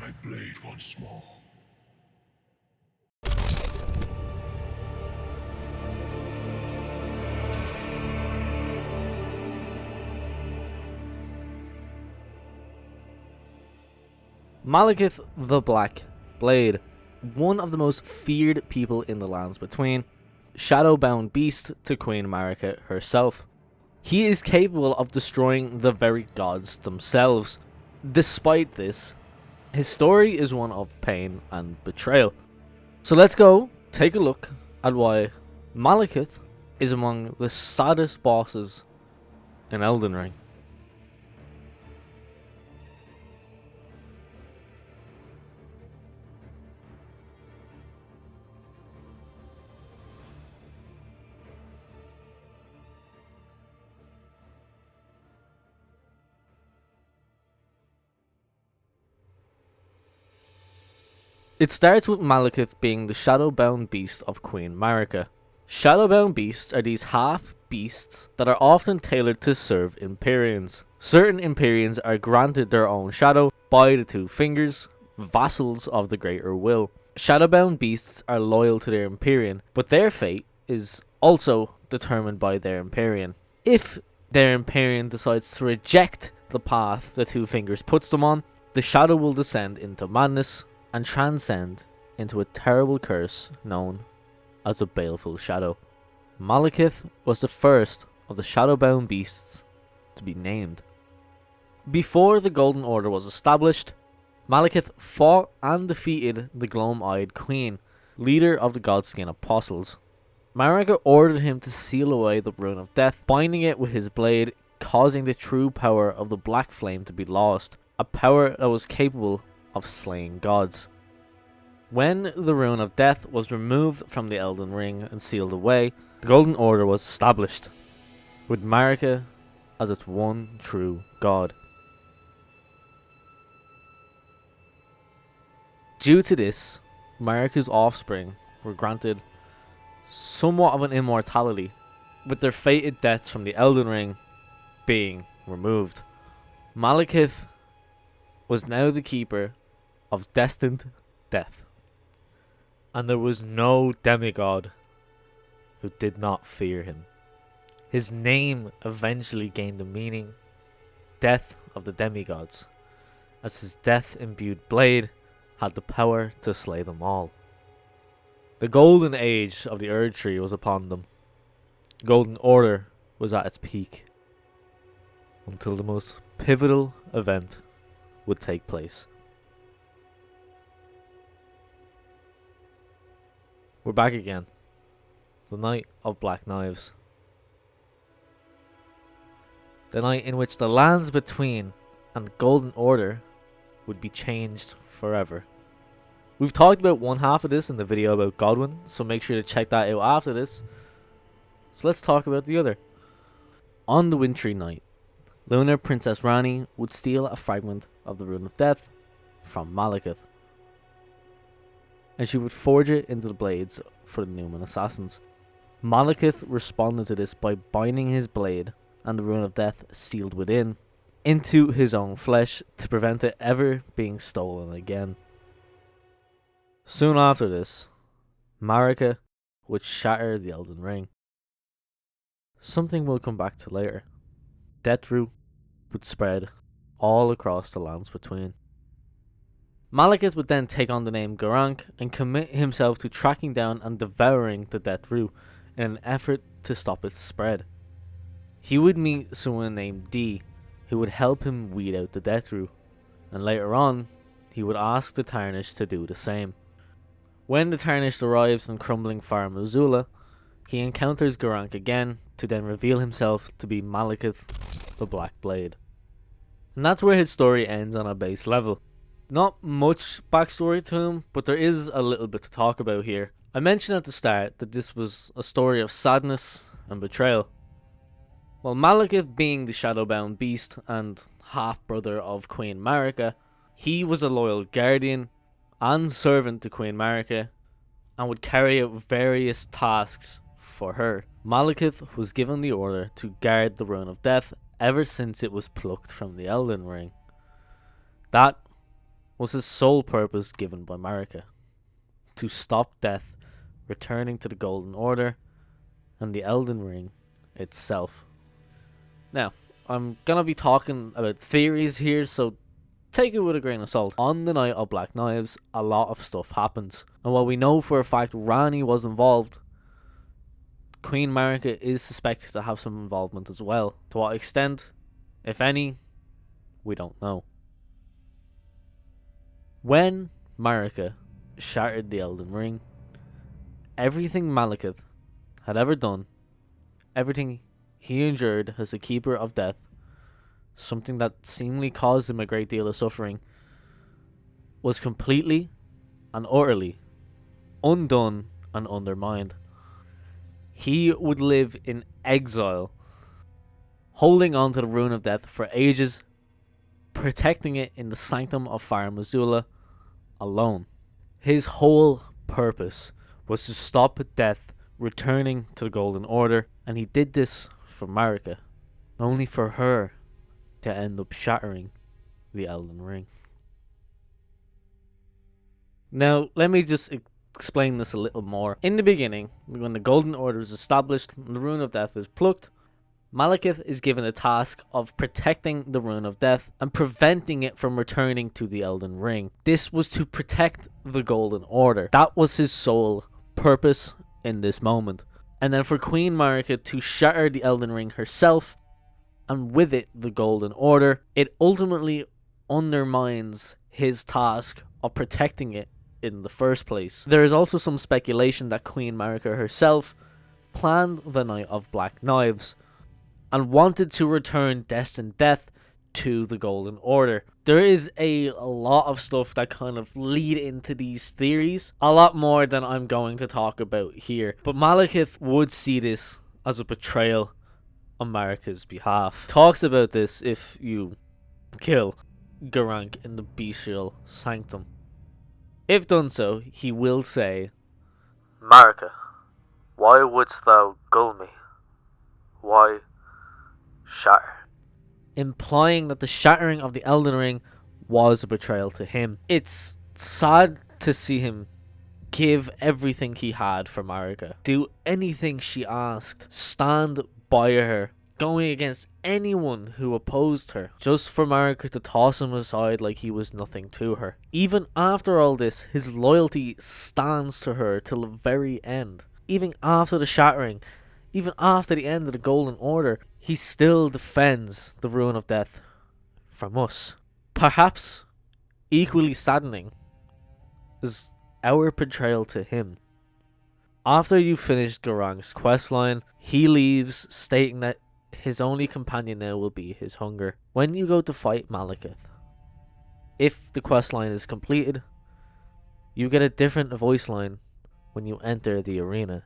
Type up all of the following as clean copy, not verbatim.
my blade once more. Maliketh the Black Blade, one of the most feared people in the lands between, shadowbound beast to Queen Marika herself. He is capable of destroying the very gods themselves. Despite this, his story is one of pain and betrayal. So let's go take a look at why Maliketh is among the saddest bosses in Elden Ring. It starts with Maliketh being the shadowbound beast of Queen Marika. Shadowbound beasts are these half-beasts that are often tailored to serve Empyreans. Certain Empyreans are granted their own shadow by the Two Fingers, vassals of the Greater Will. Shadowbound beasts are loyal to their Empyrean, but their fate is also determined by their Empyrean. If their Empyrean decides to reject the path the Two Fingers puts them on, the shadow will descend into madness and transcend into a terrible curse known as a baleful shadow. Maliketh was the first of the shadowbound beasts to be named. Before the Golden Order was established, Maliketh fought and defeated the Gloam-Eyed Queen, leader of the Godskin Apostles. Marika ordered him to seal away the Rune of Death, binding it with his blade, causing the true power of the Black Flame to be lost, a power that was capable of slaying gods. When the Rune of Death was removed from the Elden Ring and sealed away, the Golden Order was established, with Marika as its one true god. Due to this, Marika's offspring were granted somewhat of an immortality, with their fated deaths from the Elden Ring being removed. Maliketh was now the keeper of destined death, and there was no demigod who did not fear him. His name eventually gained the meaning Death of the Demigods, as his death-imbued blade had the power to slay them all. The golden age of the Erdtree was upon them. The Golden Order was at its peak, until the most pivotal event would take place. We're back again. The night of Black Knives. The night in which the lands between and the Golden Order would be changed forever. We've talked about one half of this in the video about Godwyn, so make sure to check that out after this. So let's talk about the other. On the wintry night, Lunar Princess Ranni would steal a fragment of the Rune of Death from Maliketh, and she would forge it into the blades for the Newman assassins. Maliketh responded to this by binding his blade and the Rune of Death sealed within into his own flesh to prevent it ever being stolen again. Soon after this, Marika would shatter the Elden Ring. Something we'll come back to later. Deathroot would spread all across the lands between. Maliketh would then take on the name Gurranq and commit himself to tracking down and devouring the Deathroot in an effort to stop its spread. He would meet someone named D, who would help him weed out the Deathroot, and later on, he would ask the Tarnished to do the same. When the Tarnished arrives in crumbling Farum Azula, he encounters Gurranq again to then reveal himself to be Maliketh the Black Blade. And that's where his story ends on a base level. Not much backstory to him, but there is a little bit to talk about here. I mentioned at the start that this was a story of sadness and betrayal. While Maliketh being the shadowbound beast and half-brother of Queen Marika, he was a loyal guardian and servant to Queen Marika and would carry out various tasks for her. Maliketh was given the order to guard the Rune of Death ever since it was plucked from the Elden Ring. That was his sole purpose given by Marika: to stop death returning to the Golden Order and the Elden Ring itself. Now, I'm gonna be talking about theories here, so take it with a grain of salt. On the night of Black Knives, a lot of stuff happens. And while we know for a fact Ranni was involved, Queen Marika is suspected to have some involvement as well. To what extent, if any, we don't know. When Marika shattered the Elden Ring, everything Maliketh had ever done, everything he endured as the Keeper of Death, something that seemingly caused him a great deal of suffering, was completely and utterly undone and undermined. He would live in exile, holding on to the Rune of Death for ages, protecting it in the sanctum of Farum Azula alone. His whole purpose was to stop death returning to the Golden Order, and he did this for Marika, only for her to end up shattering the Elden Ring. Now, let me just explain this a little more. In the beginning, when the Golden Order is established and the Rune of Death is plucked, Maliketh is given the task of protecting the Rune of Death and preventing it from returning to the Elden Ring. This was to protect the Golden Order. That was his sole purpose in this moment. And then for Queen Marika to shatter the Elden Ring herself, and with it the Golden Order, it ultimately undermines his task of protecting it in the first place. There is also some speculation that Queen Marika herself planned the Night of Black Knives and wanted to return Destined Death to the Golden Order. There is a lot of stuff that kind of lead into these theories, a lot more than I'm going to talk about here. But Maliketh would see this as a betrayal on Marika's behalf. Talks about this if you kill Gurranq in the bestial sanctum. If done so, he will say, "Marika, why wouldst thou gull me? Why shatter?" Implying that the shattering of the Elden Ring was a betrayal to him. It's sad to see him give everything he had for Marika, do anything she asked, stand by her, going against anyone who opposed her, just for Marika to toss him aside like he was nothing to her. Even after all this, his loyalty stands to her till the very end. Even after the shattering, even after the end of the Golden Order, he still defends the Rune of Death from us. Perhaps equally saddening is our betrayal to him. After you finish Gurranq's questline, he leaves, stating that his only companion now will be his hunger. When you go to fight Maliketh, if the questline is completed, you get a different voice line when you enter the arena.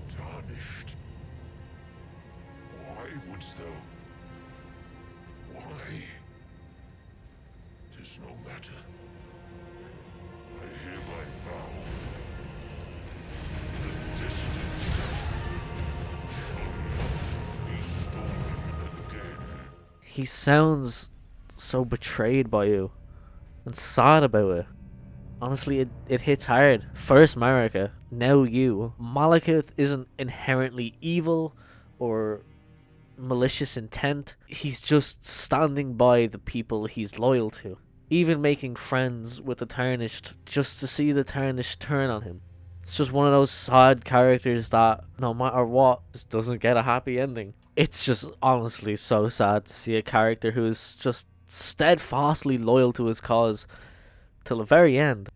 Tarnished. Why wouldst thou? Why? 'Tis no matter. I hereby vow the distant death shall not be stolen again. He sounds so betrayed by you and sad about it. Honestly, it hits hard. First Marika, now you. Maliketh isn't inherently evil or malicious intent. He's just standing by the people he's loyal to. Even making friends with the Tarnished just to see the Tarnished turn on him. It's just one of those sad characters that, no matter what, just doesn't get a happy ending. It's just honestly so sad to see a character who is just steadfastly loyal to his cause till the very end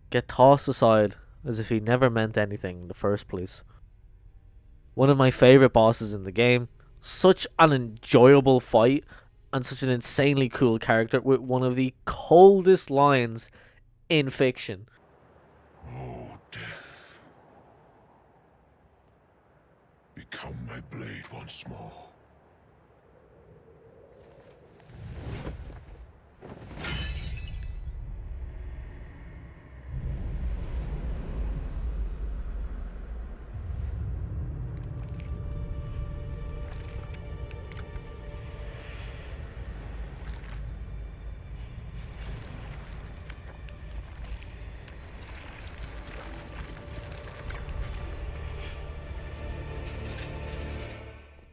get tossed aside as if he never meant anything in the first place. One of my favourite bosses in the game. Such an enjoyable fight and such an insanely cool character with one of the coldest lines in fiction. Oh, death. Become my blade once more.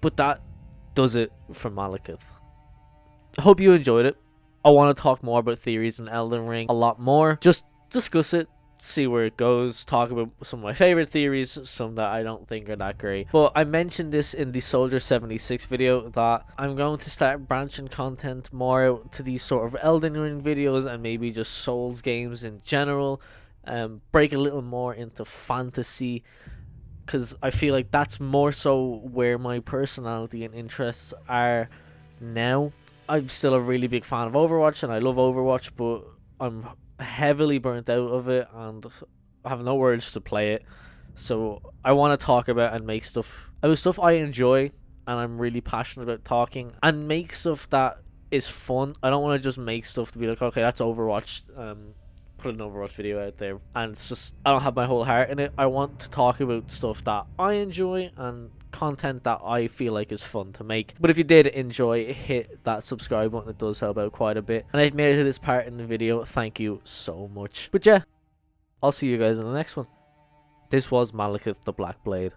But that does it for Maliketh. I hope you enjoyed it. I want to talk more about theories in Elden Ring a lot more. Just discuss it, see where it goes, talk about some of my favorite theories, some that I don't think are that great. But I mentioned this in the Soldier 76 video that I'm going to start branching content more out to these sort of Elden Ring videos and maybe just Souls games in general. Break a little more into fantasy, because I feel like that's more so where my personality and interests are now. I'm still a really big fan of Overwatch and I love Overwatch, but I'm heavily burnt out of it and I have no urge to play it. So I want to talk about and make stuff about stuff I enjoy and I'm really passionate about talking, and make stuff that is fun. I don't want to just make stuff to be like, okay, that's Overwatch, put an Overwatch video out there, and it's just, I don't have my whole heart in it. I want to talk about stuff that I enjoy and content that I feel like is fun to make. But if you did enjoy, hit that subscribe button. It does help out quite a bit, and I've made it to this part in the video, thank you so much. But yeah, I'll see you guys in the next one. This was Maliketh the Black Blade.